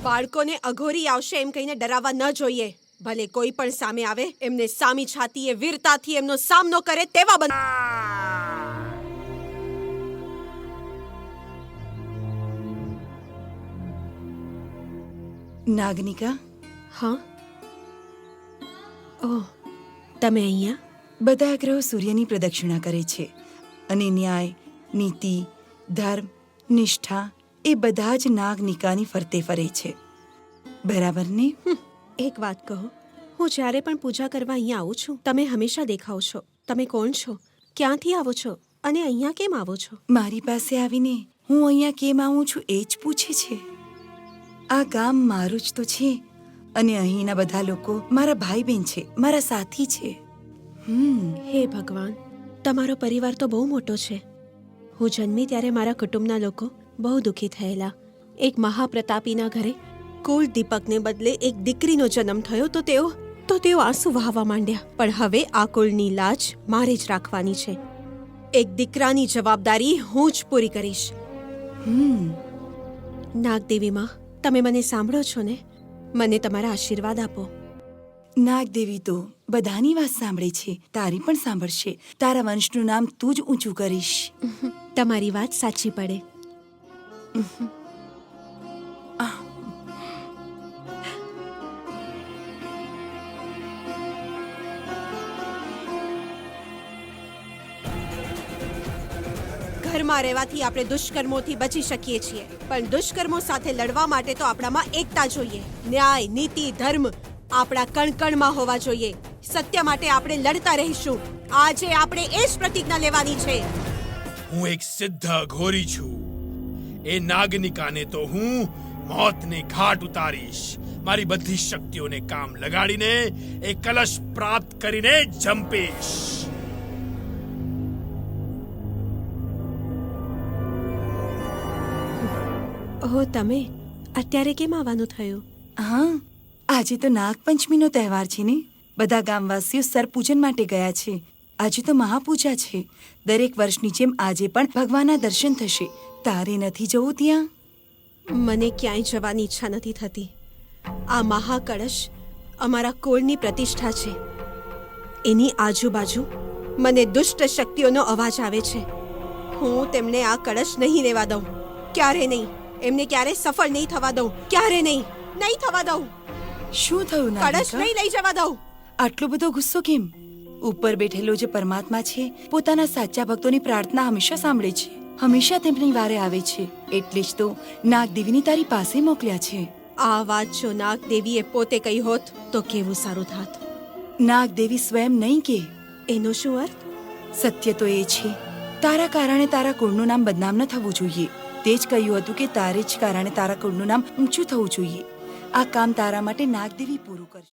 બાળકોને અઘોરી આવશે એમ કહીને ડરાવવા ન જોઈએ. ભલે કોઈ પણ સામે આવે, એમને સામી છાતીએ વીરતાથી એમનો સામનો કરે તેવા બન. નાગનિકા, હા. ઓહ, તમે અહીંયા? બધા ગ્રહો સૂર્યની પ્રદક્ષિણા કરે છે અને ન્યાય, નીતિ, ધર્મ, નિષ્ઠા એ બધા જ નાગનિકાની ફરતે ફરે છે. બરાબર ને? એક વાત કહો, હું જ્યારે પણ પૂજા કરવા અહીંયા આવું છું, તમે હંમેશા દેખાવ છો. તમે કોણ છો? ક્યાંથી આવો છો? અને અહીંયા કેમ આવો છો? મારી પાસે આવીને હું અહીંયા કેમ આવું છું એ જ પૂછે છે. આ ગામ મારું જ તો છે અને અહીંના બધા લોકો મારા ભાઈ બહેન છે, મારા સાથી છે. હે ભગવાન, તમારો પરિવાર તો બહુ મોટો છે. હું જન્મી ત્યારે મારા કુટુંબના લોકો બહુ દુઃખી થયેલા. એક મહાપ્રતાપીના ઘરે કુલ દીપકને બદલે એક દીકરીનો જન્મ થયો તો તેઓ આંસુ વહાવા માંડ્યા. પણ હવે આ કુલની લાજ મારે જ રાખવાની છે. એક દીકરાની જવાબદારી હું જ પૂરી કરીશ. નાગદેવી માં, તમે મને સાંભળો છો ને? મને તમારા આશીર્વાદ આપો. નાગદેવી તો બધાની વાત સાંભળે છે, તારી પણ સાંભળશે. તારા વંશનું નામ તું જ ઊંચું કરીશ. તમારી વાત સાચી પડે. ઘરમાં રહેવાથી આપણે દુષ્કર્મોથી બચી શકીએ છીએ, પણ દુષ્કર્મો સાથે લડવા માટે તો આપણામાં એકતા જોઈએ. ન્યાય, નીતિ, ધર્મ આપણા કણકણમાં હોવા જોઈએ. સત્ય માટે આપણે લડતા રહીશું. આજે આપણે એ જ પ્રતિજ્ઞા લેવાની છે. હું એક સિદ્ધ અઘોરી છું. એ નાગનિકાને તો હું મોતને ઘાટ ઉતારીશ. મારી બધી શક્તિઓને કામ લગાડીને એ કલશ પ્રાપ્ત કરીને જંપીશ. ઓહો, તમે અત્યારે કેમ આવવાનું થયું? હા, આજે તો નાગપંચમીનો તહેવાર છે ને. બધા ગામવાસીઓ સરપૂજન માટે ગયા છે. આજે તો મહાપૂજા છે. દરેક વર્ષની જેમ આજે પણ ભગવાનના દર્શન થશે. તારે નથી જવું ત્યાં? મને ક્યાંય જવાની ઈચ્છા નથી થતી. આ મહાકળશ અમારા કુળની પ્રતિષ્ઠા છે. એની આજુબાજુ મને દુષ્ટ શક્તિઓનો અવાજ આવે છે. હું તેમને આ કળશ નહીં રહેવા દઉં. ક્યારે નહીં. એમને ક્યારે સફળ નહીં થવા દઉં. ક્યારે નહીં થવા દઉં. શું થયું કળશ નાગિકા? નહીં લઈ જવા દઉં. આટલો બધો ગુસ્સો કેમ? ઉપર બેઠેલો જે પરમાત્મા છે, પોતાના સાચા ભક્તોની પ્રાર્થના હંમેશા સાંભળે છે, હંમેશા તેમની વારે આવે છે. એટલે જ તો નાગદેવીને તારી પાસે મોકલ્યા છે. આ વાત જો નાગદેવીએ પોતે કહી હોત તો કેવું સારું થાત. નાગદેવી સ્વયં નહીં કે. એનો શું અર્થ? સત્ય તો એ છે, તારા કારણે તારા કુળનું નામ બદનામ ન થવું જોઈએ. તે જ કહ્યું હતું કે તારે જ કારણે તારા કુળનું નામ ઊંચું થવું જોઈએ. આ કામ તારા માટે નાગદેવી પૂરું કરશે.